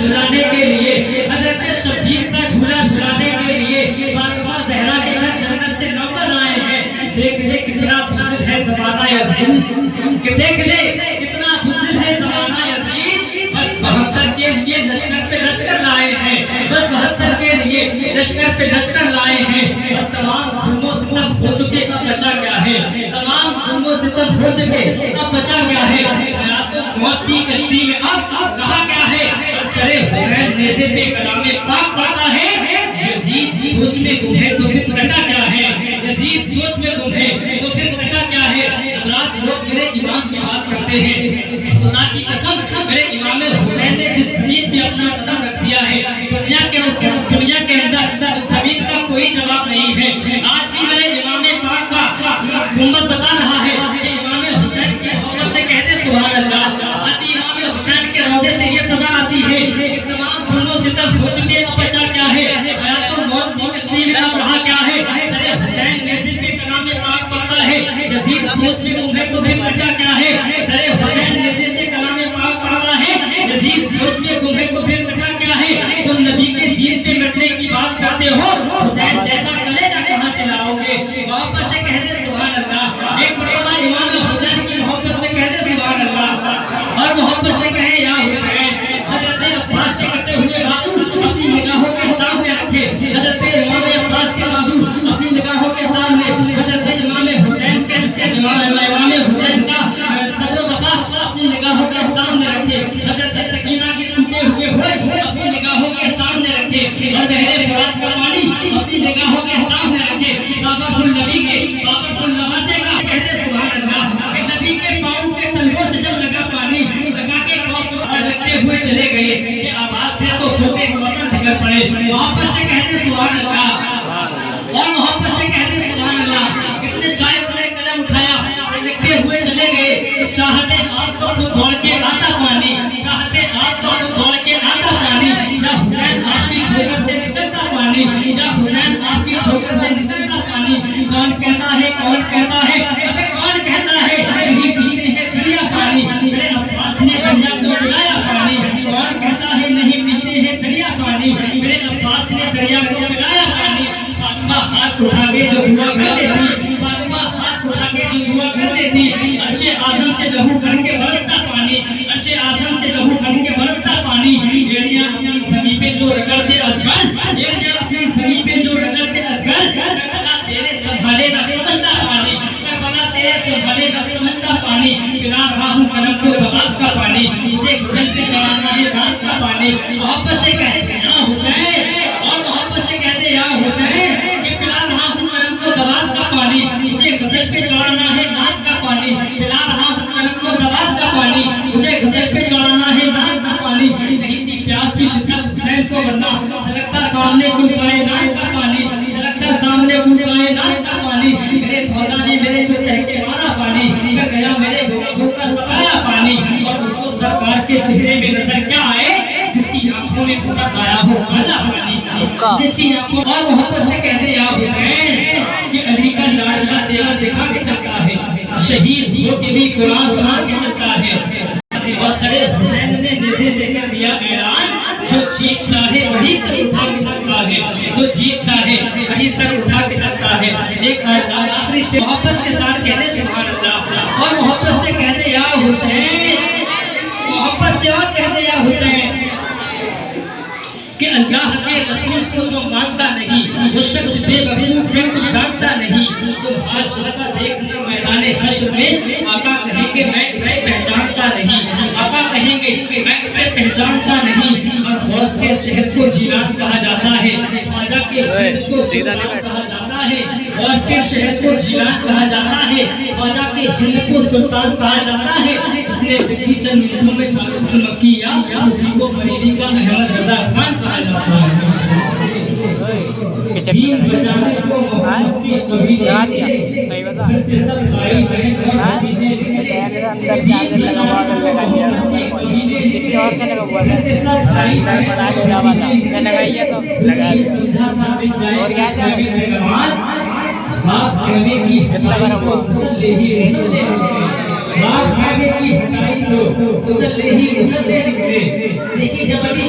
جھلانے کے لیے، حضرت شبیر کا جھولا جھلانے کے لیے فاطمہ زہرا کے گھر جنت سے نوکر آئے ہیں۔ دیکھ لے کتنا بزدل ہے زمانہ یزید، کہ دیکھ لے کتنا بزدل ہے زمانہ یزید، بس 72 کے لیے لشکر پہ لشکر لائے ہیں، بس 72 کے لیے لشکر پہ لشکر لائے ہیں، اور تمام ظلم و ستم ہو چکے، اب بچا کیا ہے؟ تمام ظلم و ستم ہو چکے، اب بچا کیا ہے؟ حیات موت کی کشتی میں اب کہا کیا ہے؟ سر حسین نیزے پہ کلام پاک پڑھتا ہے، یزید سوچ میں تم ہے تو پھر کٹا کیا ہے؟ یزید سوچ میں تم ہے تو پھر کٹا کیا ہے؟ حضرات لوگ میرے امام کی بات کرتے ہیں، خدا کی قسم میرے امام حسین نے جس زمین پہ اپنا قدم رکھ دیا ہے، دنیا کے اندر اس زمین کا کوئی جواب نہیں ہے۔ آج بھی میرے امام پاک کا حکومت بتا رہا ہے کہ امام حسین کی محبت سے کہتے سبحان اللہ، آج امام حسین کے روضے سے یہ صدا آتی ہے کہ تمام ظلم و ستم ہو چکے، اب بچا کیا ہے؟ حیات موت کی کشتی میں اب رہا کیا ہے؟ سر حسین نیزے پہ کلام پاک پڑھتا ہے، یزید سوچ میں تم ہے تو پھر کٹا کیا ہے؟ سر حسین نیزے سے کلام پاک پڑھتا ہے، یزید سوچ میں تم ہے تو پھر کٹا کیا ہے؟ تم نبی کے دین پہ مٹنے کی بات کرتے ہو، حسین جیسا کلیجہ کہاں سے لاؤ گے؟ محبت سے کہتے سبحان اللہ، ایک مرتبہ امام حسین کی محبت میں کہتے سبحان اللہ، اور محبت سے کہے یا حسین۔ حضرت عباس سے کرتے ہوئے بازو اپنی نگاہوں کے سامنے رکھے، حضرت امام عباس کے بازو اپنی نگاہوں کے سامنے، حضرت امام حسین کے امام حسین کا صبر و وفا اپنی نگاہوں کے سامنے رکھے، حضرت سکینہ کے سوکھے ہوئے ہوئے اپنی نگاہوں کے سامنے رکھے، اور نہر فرات کا پانی اپنی نگاہوں کے سامنے رکھے، بابا النبی کے بابا النواسے کا کہتے سبحان اللہ، کہ نبی کے پاؤں کے تلووں سے جب لگا پانی، لگا کے رکھتے ہوئے چلے گئے کہ آواز سے تو سوچے موسم نکل پڑے، محبت سے کہتے سبحان اللہ، اور محبت سے کہتے سبحان اللہ۔ کتنے شاعر نے قلم اٹھایا، لکھتے ہوئے چلے گئے، چاہتے آپ کو دوڑ کے آتا پانی، چاہتے آپ کو دوڑ کے آتا پانی، یا حسین آپ کی ٹھوکر سے نکلتا پانی، یا حسین آپ کی ٹھوکر سے نکلتا پانی۔ کون کہتا ہے کون کہتا ہے کون کہتا ہے نہیں پیتے ہیں دریا پانی، میرے عباس نے دریا کو پلایا پانی، کون کہتا ہے نہیں پیتے ہیں دریا پانی، میرے عباس نے دریا کو پلایا پانی۔ فاطمہ ہاتھ اٹھا کے جو دعا کرتے تھی، فاطمہ ہاتھ اٹھا کے جو دعا کرتے تھی، عرش اعظم سے لہو بن کے برستا پانی، عرش اعظم سے لہو بن کے برستا پانی۔ ایڑیاں اپنی زمین پہ جو رگڑتے ازغر، ایڑیاں اپنی زمین پہ جو رگڑتے ازغر، کربلا تیرے سنبھالے نہ سمجھتا پانی، کربلا تیرے سنبھالے نہ سمجھتا پانی، پلا رہا ہوں کرم کو بغاوت کا پانی، مجھے گزر سے چڑھانا ہے رات کا پانی۔ محبت سے کہتے یا حسین، اور محبت سے کہتے یا حسین، کہ پلا رہا ہوں کرم کو بغاوت کا پانی، مجھے غزل پہ چڑھانا ہے رات کا پانی، پلا رہا ہوں کرم کو بغاوت کا پانی، مجھے غزل پہ چڑھانا ہے رات کا پانی۔ نہیں تھی پیاس کی شدت حسین کو ورنہ سلگتا سامنے کوئی کائنات کا پانی، سلگتا سامنے کوئی کائنات کا پانی، میرے فوزا نے میرے جو کہہ کے مارا پانی، میں گیا میرے گناہوں کا سفایا پانی، اور اس کو سرکار کے چہرے میں نظر کیا آئے؟ جس کی آنکھوں میں پورا آیا ہو کالا پانی، جس کی آنکھوں۔ اور محبت سے کہتے یا حسین، کہ علی کا لاڈلا تیرا دیکھا کے چلتا ہے، شہید ہو کے بھی قرآن سنا کے چلتا ہے، اور سر حسین نے نیزے سے کر دیا اعلان، جو جیتتا ہے وہی سر اٹھا کے چلتا ہے، جو جیتتا ہے وہی سر اٹھا کے چلتا ہے۔ ایک آخری سے محبت کے ساتھ کہتے سبحان اللہ، اور محبت سے کہتے یا حسین، محبت سے اور کہتے یا حسین، کہ اللہ کے رسول کو جو مانتا نہیں، وہ شخص بے وقوف ہے تو جانتا نہیں۔ تم آج اس کا دیکھنا میدان حشر میں، آقا کہیں گے میں اسے پہچانتا نہیں، آقا کہیں گے کہ میں اسے پہچانتا نہیں۔ اور غوث کے شہر کو جیلان کہا جاتا ہے، خواجہ کے ہند کو سلطان کہا جاتا ہے، غوث کے شہر کو جیلان کہا جاتا ہے، خواجہ کے ہند کو سلطان کہا جاتا ہے۔ اس نے دکھی چند ملکوں میں تعلق کیا، اسی کو مریدی کا احمد رضا خان کہا جاتا ہے۔ دین بچانے کو محبت کی کبھی نہیں، گھر سے سب بھائی بہن اور کسی اور کا لگا ہوا تھا، لگائیے تو لگا اور کیا کتنا بڑا ہوا کی ہٹائی تو اسلے ہی اسلے نکلے، دیکھیے جب علی